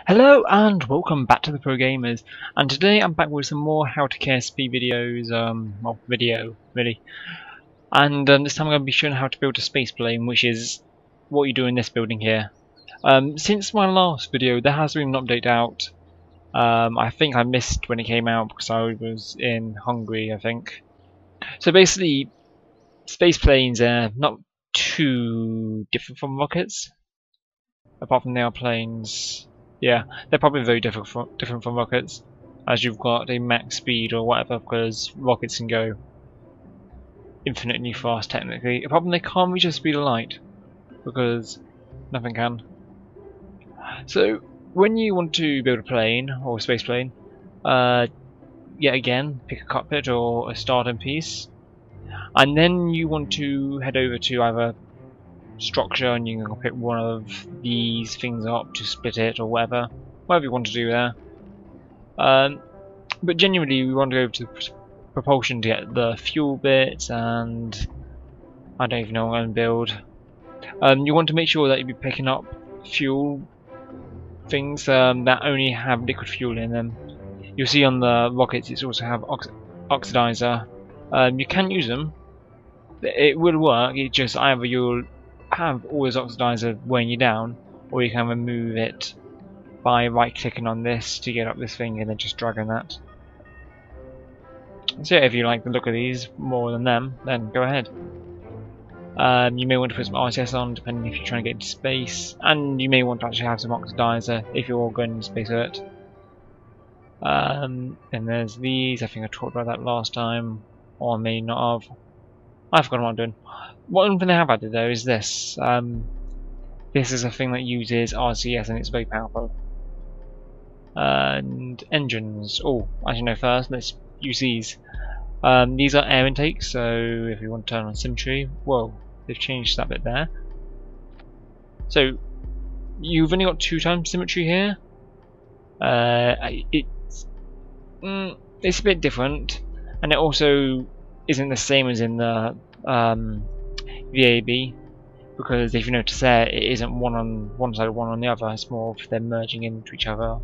Hello and welcome back to the Pro Gamers, and today I'm back with some more how to KSP videos, video really, and this time I'm going to be showing how to build a space plane, which is what you do in this building here. Since my last video there has been an update out. I think I missed when it came out because I was in Hungary, I think. So basically, space planes are not too different from rockets, apart from they are planes. Yeah, they're probably very different from rockets, as you've got a max speed or whatever, because rockets can go infinitely fast technically. Apart from they can't reach the speed of light, because nothing can. So when you want to build a plane or a space plane, yet again pick a cockpit or a starting piece, and then you want to head over to either structure, and you can pick one of these things up to split it or whatever you want to do there. But genuinely we want to go to propulsion to get the fuel bits, and I don't even know what I'm going to build. You want to make sure that you're picking up fuel things that only have liquid fuel in them. You'll see on the rockets it's also have oxidizer. You can use them, it will work, it's just either you'll have always oxidizer weighing you down, or you can remove it by right clicking on this to get up this thing and then just dragging that. So if you like the look of these more than them, then go ahead. You may want to put some RCS on depending if you're trying to get into space, and you may want to actually have some oxidizer if you're all going into space with it. And there's these, I think I talked about that last time, or I may not have. I've forgotten what I'm doing. One thing I have added though is this. This is a thing that uses RCS and it's very powerful. And engines. Oh, actually no, first let's use these. These are air intakes, so if you want to turn on symmetry, whoa, they've changed that bit there. So you've only got 2 times symmetry here. It's a bit different, and it also isn't the same as in the VAB, because if you notice there, it isn't one on one side, one on the other. It's more of them merging into each other.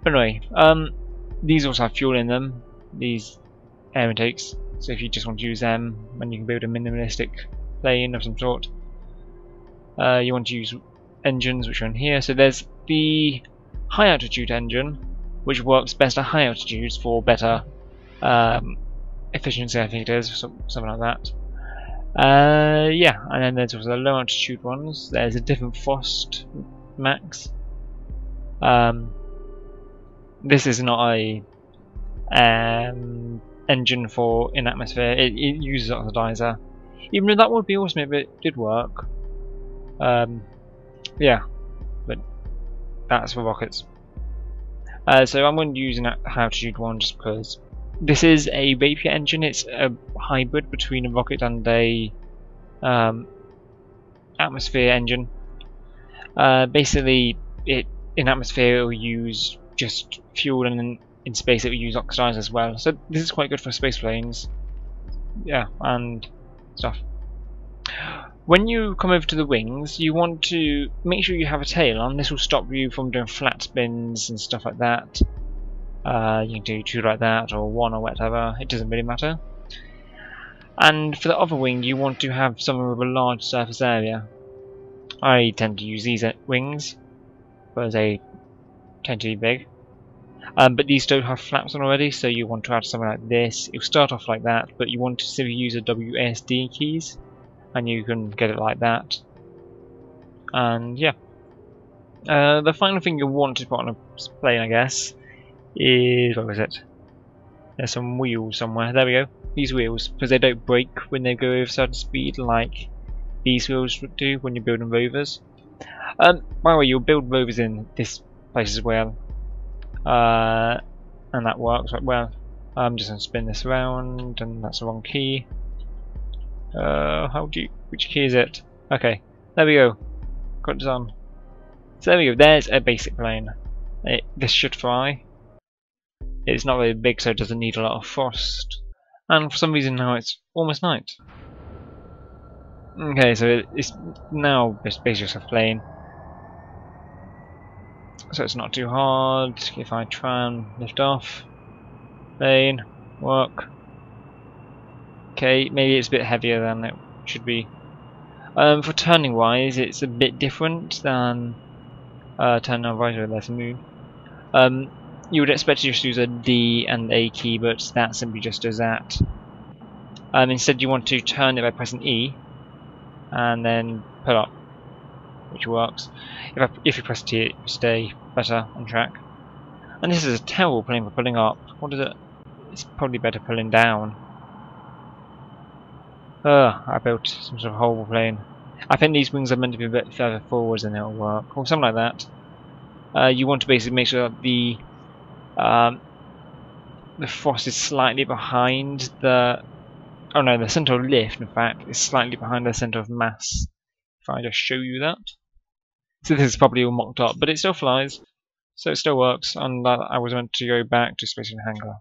But anyway, these also have fuel in them, these air intakes. So if you just want to use them, then you can build a minimalistic plane of some sort. You want to use engines, which are in here. So there's the high altitude engine, which works best at high altitudes for better efficiency, I think it is, something like that. Yeah, and then there's also the low altitude ones. There's a different Frost max. This is not a engine for in atmosphere. It uses oxidizer, even though that would be awesome if it did work. Yeah, but that's for rockets. So I'm going to use an high altitude one just because this is a Rapier engine. It's a hybrid between a rocket and a atmosphere engine. Basically, in atmosphere it will use just fuel, and then in space it will use oxidizer as well. So this is quite good for space planes. Yeah, and stuff. When you come over to the wings, you want to make sure you have a tail on. This will stop you from doing flat spins and stuff like that. You can do 2 like that, or 1 or whatever, it doesn't really matter. And for the other wing you want to have something with a large surface area. I tend to use these wings because they tend to be big. But these don't have flaps on already, so you want to add something like this. It'll start off like that, but you want to simply use the WASD keys, and you can get it like that. And yeah. The final thing you want to put on a plane, I guess, is, what was it? There's some wheels somewhere. There we go. These wheels, because they don't break when they go over a certain speed, like these wheels would do when you're building rovers. By the way, you'll build rovers in this place as well, and that works quite well. I'm just going to spin this around, and that's the wrong key. Which key is it? Okay, there we go. Got this on. So there we go. There's a basic plane. This should fly. It's not very big, so it doesn't need a lot of frost. And for some reason now it's almost night. Okay, so it's now basically just a plane. so it's not too hard. If I try and lift off, plane, work. Okay, maybe it's a bit heavier than it should be. For turning wise, it's a bit different than turning on right or left move. You would expect to just use a D and A key, but that simply just does that. Instead, you want to turn it by pressing E and then pull up, which works. If you press T, it will stay better on track. And this is a terrible plane for pulling up. What is it? It's probably better pulling down. I built some sort of horrible plane. I think these wings are meant to be a bit further forwards and it'll work, or something like that. You want to basically make sure that the frost is slightly behind the... Oh no, the centre of lift, in fact, is slightly behind the centre of mass. If I just show you that. So this is probably all mocked up, but it still flies. So it still works, and I was meant to go back to Space Hangar.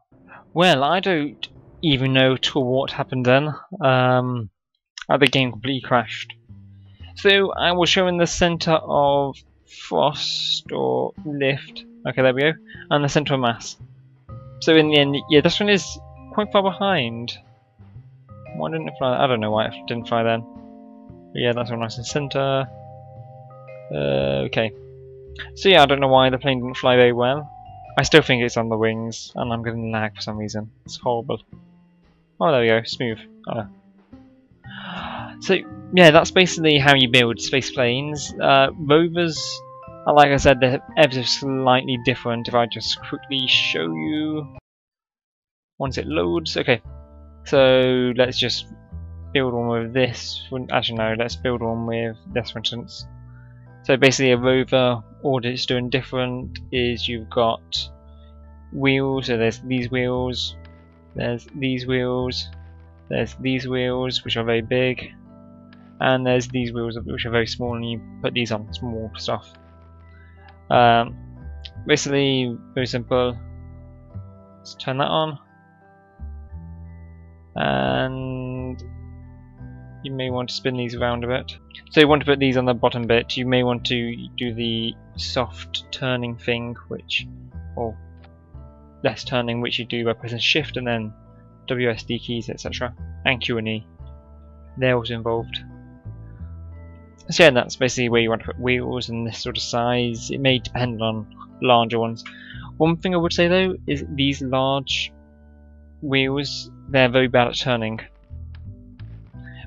Well, I don't even know what happened then. The game completely crashed. So I was showing the centre of frost or lift. Okay, there we go, and the centre of mass. So in the end, yeah, this one is quite far behind. Why didn't it fly? I don't know why it didn't fly then. But yeah, that's all nice and centre. Okay. So yeah, I don't know why the plane didn't fly very well. I still think it's on the wings, and I'm getting lag for some reason. It's horrible. Oh, there we go, smooth. Oh. So yeah, that's basically how you build space planes. Rovers, like I said, they're ever so slightly different. If I just quickly show you once it loads. Okay, so let's just build one with this. Actually, no, let's build one with this, for instance. So basically, a rover, all it's doing different is you've got wheels. So there's these wheels, there's these wheels, there's these wheels, which are very big, and there's these wheels which are very small, and you put these on small stuff. Basically, very simple. Let's turn that on, and you may want to spin these around a bit. So you want to put these on the bottom bit. You may want to do the soft turning thing, or less turning, which you do by pressing Shift and then WSD keys, etc. And Q and E. They're also involved. So yeah, that's basically where you want to put wheels and this sort of size. It may depend on larger ones. One thing I would say though is these large wheels, they're very bad at turning.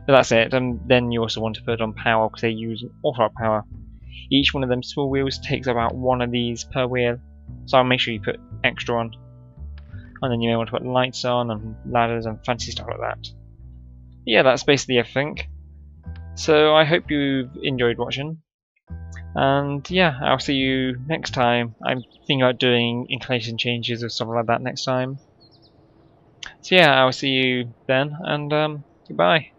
But that's it, and then you also want to put it on power because they use an awful lot of power. Each one of them small wheels takes about one of these per wheel, so I'll make sure you put extra on. And then you may want to put lights on and ladders and fancy stuff like that. Yeah, that's basically everything. So I hope you've enjoyed watching, and yeah, I'll see you next time. I'm thinking about doing inclination changes or stuff like that next time. So yeah, I'll see you then, and goodbye.